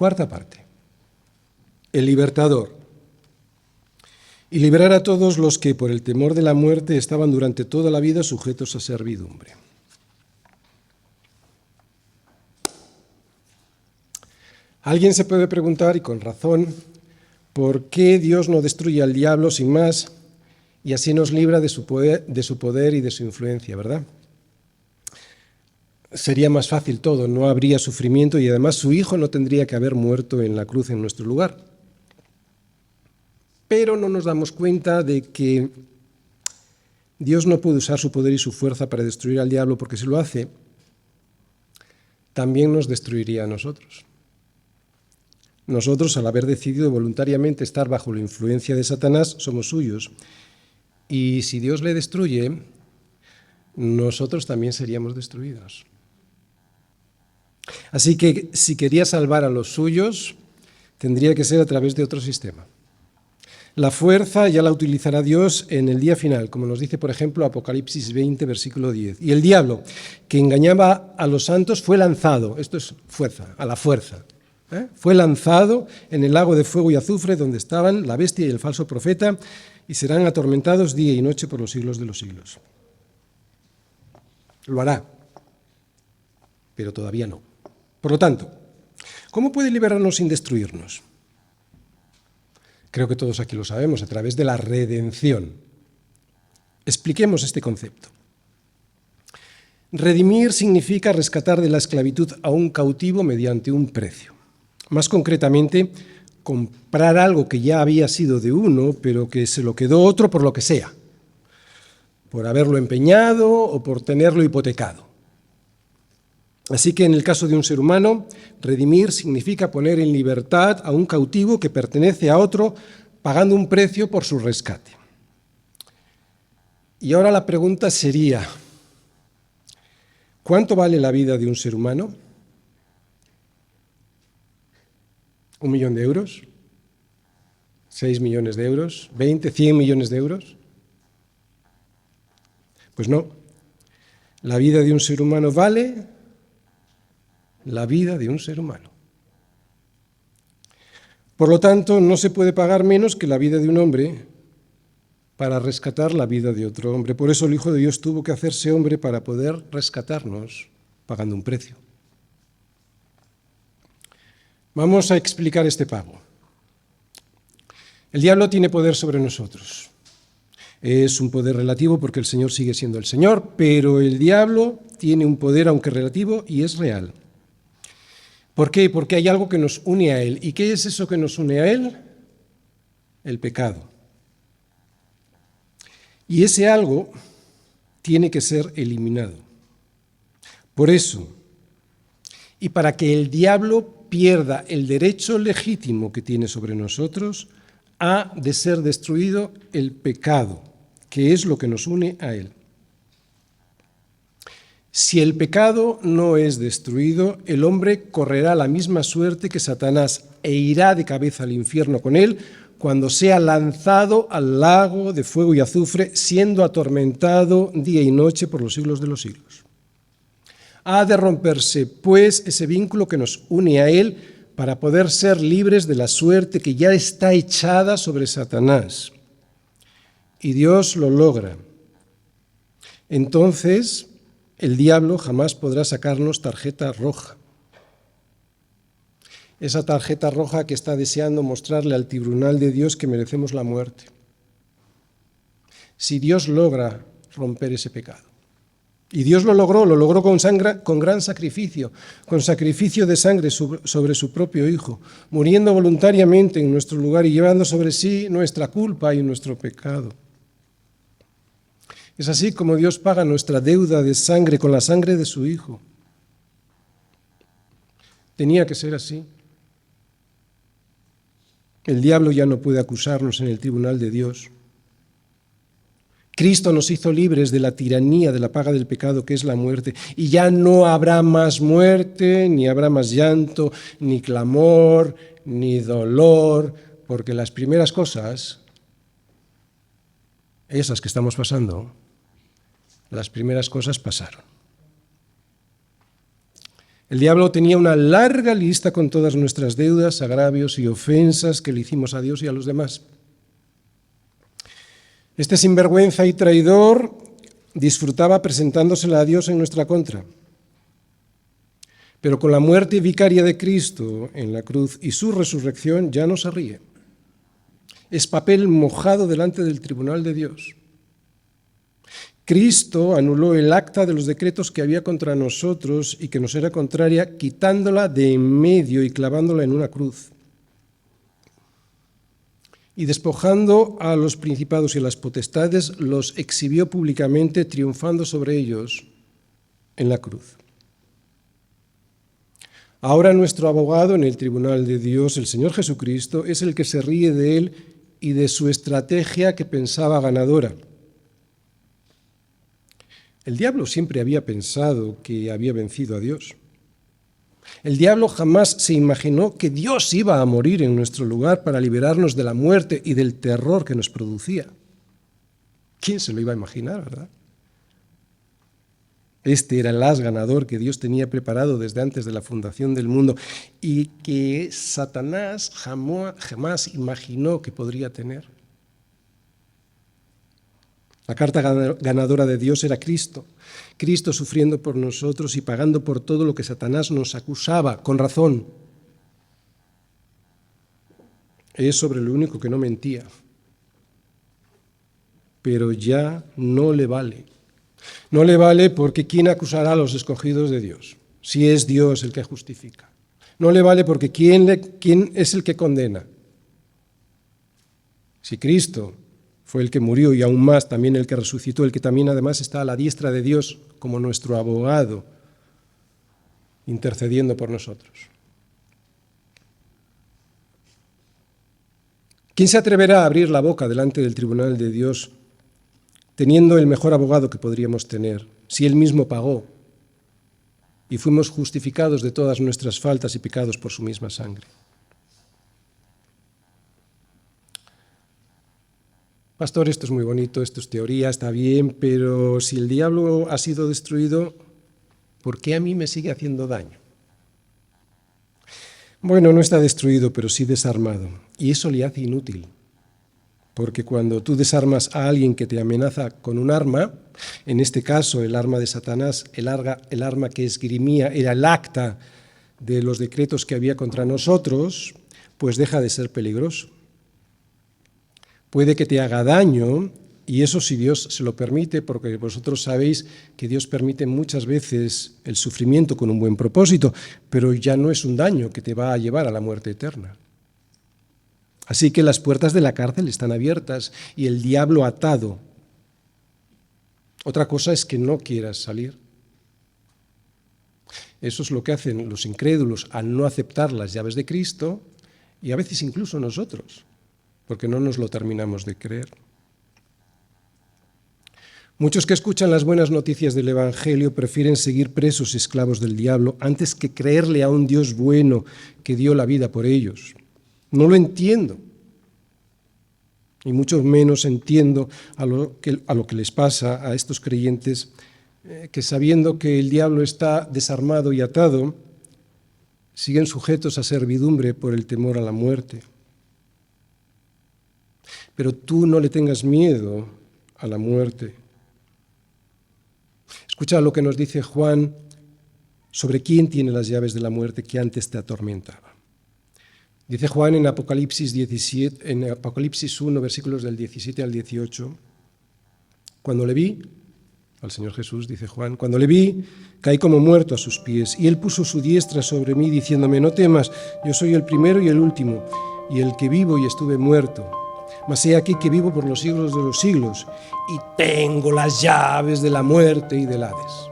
Cuarta parte. El libertador. Y liberar a todos los que, por el temor de la muerte, estaban durante toda la vida sujetos a servidumbre. Alguien se puede preguntar, y con razón, ¿por qué Dios no destruye al diablo sin más y así nos libra de su poder y de su influencia, verdad? Sería más fácil todo, no habría sufrimiento y además su Hijo no tendría que haber muerto en la cruz en nuestro lugar. Pero no nos damos cuenta de que Dios no puede usar su poder y su fuerza para destruir al diablo, porque si lo hace, también nos destruiría a nosotros. Nosotros, al haber decidido voluntariamente estar bajo la influencia de Satanás, somos suyos. Y si Dios le destruye, nosotros también seríamos destruidos. Así que si quería salvar a los suyos, tendría que ser a través de otro sistema. La fuerza ya la utilizará Dios en el día final, como nos dice, por ejemplo, Apocalipsis 20, versículo 10. Y el diablo, que engañaba a los santos, fue lanzado, esto es fuerza, a la fuerza, fue lanzado en el lago de fuego y azufre, donde estaban la bestia y el falso profeta, y serán atormentados día y noche por los siglos de los siglos. Lo hará, pero todavía no. Por lo tanto, ¿cómo puede liberarnos sin destruirnos? Creo que todos aquí lo sabemos, a través de la redención. Expliquemos este concepto. Redimir significa rescatar de la esclavitud a un cautivo mediante un precio. Más concretamente, comprar algo que ya había sido de uno, pero que se lo quedó otro por lo que sea, por haberlo empeñado o por tenerlo hipotecado. Así que en el caso de un ser humano, redimir significa poner en libertad a un cautivo que pertenece a otro, pagando un precio por su rescate. Y ahora la pregunta sería, ¿cuánto vale la vida de un ser humano? ¿1 millón de euros? ¿6 millones de euros? ¿20, 100 millones de euros? Pues no. La vida de un ser humano vale la vida de un ser humano. Por lo tanto, no se puede pagar menos que la vida de un hombre para rescatar la vida de otro hombre. Por eso el Hijo de Dios tuvo que hacerse hombre para poder rescatarnos pagando un precio. Vamos a explicar este pago. El diablo tiene poder sobre nosotros. Es un poder relativo porque el Señor sigue siendo el Señor, pero el diablo tiene un poder, aunque relativo, y es real. ¿Por qué? Porque hay algo que nos une a Él. ¿Y qué es eso que nos une a Él? El pecado. Y ese algo tiene que ser eliminado. Por eso, y para que el diablo pierda el derecho legítimo que tiene sobre nosotros, ha de ser destruido el pecado, que es lo que nos une a Él. Si el pecado no es destruido, el hombre correrá la misma suerte que Satanás e irá de cabeza al infierno con él cuando sea lanzado al lago de fuego y azufre, siendo atormentado día y noche por los siglos de los siglos. Ha de romperse, pues, ese vínculo que nos une a él para poder ser libres de la suerte que ya está echada sobre Satanás. Y Dios lo logra. Entonces, el diablo jamás podrá sacarnos tarjeta roja. Esa tarjeta roja que está deseando mostrarle al tribunal de Dios que merecemos la muerte. Si Dios logra romper ese pecado. Y Dios lo logró con gran sacrificio, con sacrificio de sangre sobre su propio Hijo, muriendo voluntariamente en nuestro lugar y llevando sobre sí nuestra culpa y nuestro pecado. Es así como Dios paga nuestra deuda de sangre con la sangre de su Hijo. Tenía que ser así. El diablo ya no puede acusarnos en el tribunal de Dios. Cristo nos hizo libres de la tiranía de la paga del pecado, que es la muerte, y ya no habrá más muerte, ni habrá más llanto, ni clamor, ni dolor, porque las primeras cosas, esas que estamos pasando, las primeras cosas pasaron. El diablo tenía una larga lista con todas nuestras deudas, agravios y ofensas que le hicimos a Dios y a los demás. Este sinvergüenza y traidor disfrutaba presentándosela a Dios en nuestra contra. Pero con la muerte vicaria de Cristo en la cruz y su resurrección ya no se ríe. Es papel mojado delante del tribunal de Dios. Cristo anuló el acta de los decretos que había contra nosotros y que nos era contraria, quitándola de en medio y clavándola en una cruz. Y despojando a los principados y a las potestades, los exhibió públicamente, triunfando sobre ellos en la cruz. Ahora nuestro abogado en el tribunal de Dios, el Señor Jesucristo, es el que se ríe de él y de su estrategia que pensaba ganadora. El diablo siempre había pensado que había vencido a Dios. El diablo jamás se imaginó que Dios iba a morir en nuestro lugar para liberarnos de la muerte y del terror que nos producía. ¿Quién se lo iba a imaginar, verdad? Este era el as ganador que Dios tenía preparado desde antes de la fundación del mundo y que Satanás jamás imaginó que podría tener. La carta ganadora de Dios era Cristo. Cristo sufriendo por nosotros y pagando por todo lo que Satanás nos acusaba, con razón. Es sobre lo único que no mentía. Pero ya no le vale. No le vale porque ¿quién acusará a los escogidos de Dios? Si es Dios el que justifica. No le vale porque ¿quién es el que condena? Si Cristo fue el que murió y aún más también el que resucitó, el que también además está a la diestra de Dios como nuestro abogado, intercediendo por nosotros. ¿Quién se atreverá a abrir la boca delante del tribunal de Dios teniendo el mejor abogado que podríamos tener, si Él mismo pagó y fuimos justificados de todas nuestras faltas y pecados por su misma sangre? Pastor, esto es muy bonito, esto es teoría, está bien, pero si el diablo ha sido destruido, ¿por qué a mí me sigue haciendo daño? Bueno, no está destruido, pero sí desarmado, y eso le hace inútil. Porque cuando tú desarmas a alguien que te amenaza con un arma, en este caso el arma de Satanás, el arma que esgrimía era el acta de los decretos que había contra nosotros, pues deja de ser peligroso. Puede que te haga daño, y eso si Dios se lo permite, porque vosotros sabéis que Dios permite muchas veces el sufrimiento con un buen propósito, pero ya no es un daño que te va a llevar a la muerte eterna. Así que las puertas de la cárcel están abiertas y el diablo atado. Otra cosa es que no quieras salir. Eso es lo que hacen los incrédulos al no aceptar las llaves de Cristo y a veces incluso nosotros, porque no nos lo terminamos de creer. Muchos que escuchan las buenas noticias del Evangelio prefieren seguir presos y esclavos del diablo antes que creerle a un Dios bueno que dio la vida por ellos. No lo entiendo, y mucho menos entiendo a lo que les pasa a estos creyentes que sabiendo que el diablo está desarmado y atado, siguen sujetos a servidumbre por el temor a la muerte. Pero tú no le tengas miedo a la muerte. Escucha lo que nos dice Juan sobre quién tiene las llaves de la muerte que antes te atormentaba. Dice Juan en Apocalipsis 1, versículos del 17 al 18, cuando le vi, al Señor Jesús, dice Juan, cuando le vi, caí como muerto a sus pies, y Él puso su diestra sobre mí, diciéndome, no temas, yo soy el primero y el último, y el que vivo y estuve muerto. Mas he aquí que vivo por los siglos de los siglos, y tengo las llaves de la muerte y del Hades.